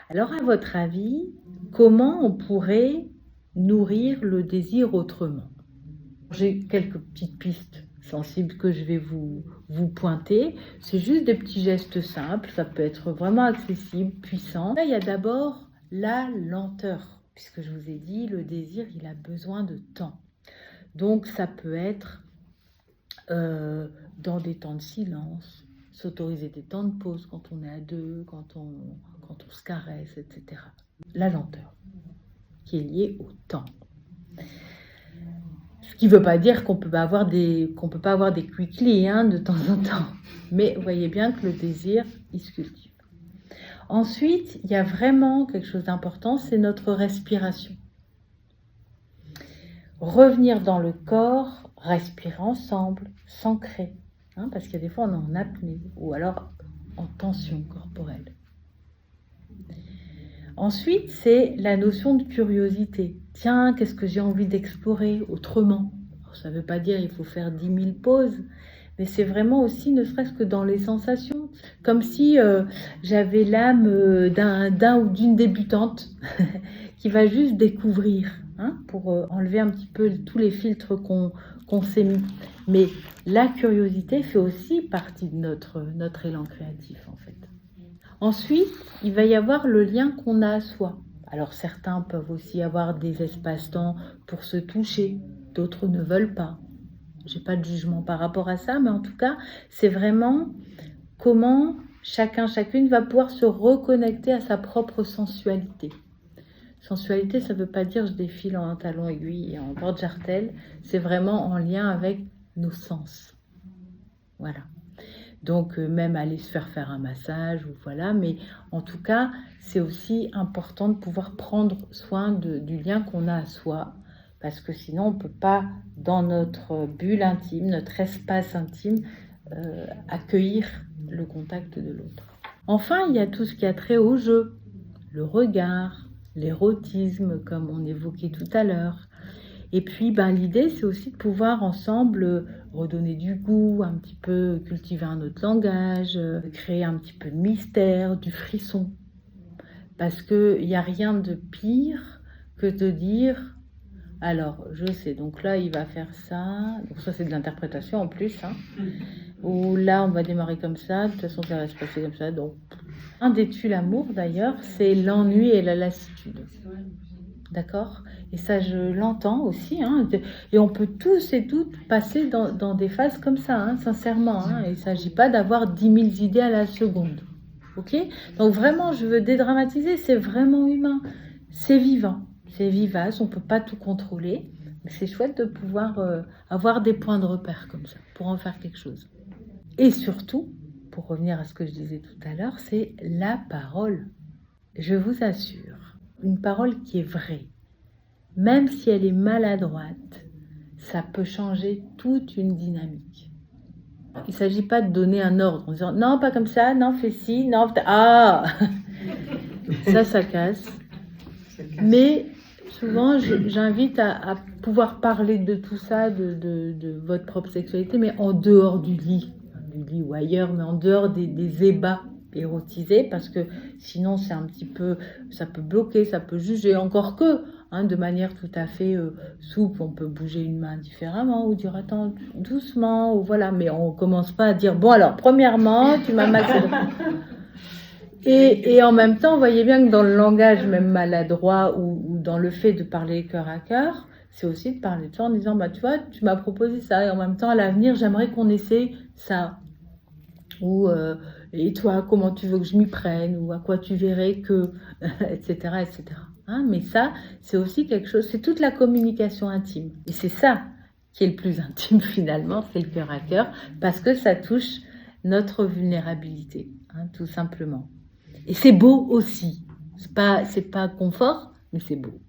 Alors, à votre avis, comment on pourrait nourrir le désir autrement? J'ai quelques petites pistes sensibles que je vais vous pointer. C'est juste des petits gestes simples, ça peut être vraiment accessible, puissant. Là, il y a d'abord la lenteur, puisque je vous ai dit, le désir, il a besoin de temps. Donc, ça peut être dans des temps de silence, s'autoriser des temps de pause quand on est à deux, quand on se caresse, etc. La lenteur, qui est liée au temps. Ce qui ne veut pas dire qu'on ne peut pas avoir des quickies de temps en temps. Mais vous voyez bien que le désir, il se cultive. Ensuite, il y a vraiment quelque chose d'important, c'est notre respiration. Revenir dans le corps, respirer ensemble, s'ancrer. Parce qu'il y a des fois, on est en apnée ou alors en tension corporelle. Ensuite, c'est la notion de curiosité. Tiens, qu'est-ce que j'ai envie d'explorer autrement? Alors, ça ne veut pas dire qu'il faut faire 10 000 pauses, mais c'est vraiment aussi, ne serait-ce que dans les sensations, comme si j'avais l'âme d'un ou d'une débutante qui va juste découvrir, pour enlever un petit peu tous les filtres qu'on s'est mis. Mais la curiosité fait aussi partie de notre élan créatif, en fait. Ensuite, il va y avoir le lien qu'on a à soi. Alors certains peuvent aussi avoir des espaces-temps pour se toucher, d'autres ne veulent pas. Je n'ai pas de jugement par rapport à ça, mais en tout cas, c'est vraiment comment chacune va pouvoir se reconnecter à sa propre sensualité. Sensualité, ça ne veut pas dire je défile en talons aiguilles et en porte-jartel, c'est vraiment en lien avec nos sens. Voilà. Donc, même aller se faire un massage, ou voilà. Mais en tout cas, c'est aussi important de pouvoir prendre soin du lien qu'on a à soi. Parce que sinon, on ne peut pas, dans notre bulle intime, notre espace intime, accueillir le contact de l'autre. Enfin, il y a tout ce qui a trait au jeu. Le regard, l'érotisme, comme on évoquait tout à l'heure. Et puis, l'idée, c'est aussi de pouvoir ensemble redonner du goût, un petit peu cultiver un autre langage, créer un petit peu de mystère, du frisson. Parce qu'il n'y a rien de pire que de dire, alors, je sais, donc là, il va faire ça. Donc ça, c'est de l'interprétation en plus. Ou là, on va démarrer comme ça, de toute façon, ça va se passer comme ça. Donc, un des tue l'amour, d'ailleurs, c'est l'ennui et la lassitude. D'accord? Et ça, je l'entends aussi. Et on peut tous et toutes passer dans des phases comme ça, sincèrement. Il ne s'agit pas d'avoir 10 000 idées à la seconde. Ok? Donc vraiment, je veux dédramatiser, c'est vraiment humain. C'est vivant, c'est vivace, on ne peut pas tout contrôler. Mais c'est chouette de pouvoir avoir des points de repère comme ça, pour en faire quelque chose. Et surtout, pour revenir à ce que je disais tout à l'heure, c'est la parole. Je vous assure, une parole qui est vraie, même si elle est maladroite, ça peut changer toute une dynamique. Il ne s'agit pas de donner un ordre en disant non, pas comme ça, non, fais ci, non, ça casse. Mais souvent, j'invite à pouvoir parler de tout ça, de votre propre sexualité, mais en dehors du lit ou ailleurs, mais en dehors des ébats érotisés, parce que sinon c'est un petit peu, ça peut bloquer, ça peut juger, encore que de manière tout à fait souple, on peut bouger une main différemment ou dire attends doucement, ou voilà, mais on commence pas à dire bon alors premièrement tu m'as massé. Et en même temps, vous voyez bien que dans le langage même maladroit ou dans le fait de parler cœur à cœur, c'est aussi de parler de ça en disant tu vois, tu m'as proposé ça et en même temps à l'avenir j'aimerais qu'on essaie ça. Ou et toi, comment tu veux que je m'y prenne, ou à quoi tu verrais que, etc., etc. Mais ça, c'est aussi quelque chose, c'est toute la communication intime. Et c'est ça qui est le plus intime finalement, c'est le cœur à cœur, parce que ça touche notre vulnérabilité, tout simplement. Et c'est beau aussi. C'est pas confort, mais c'est beau.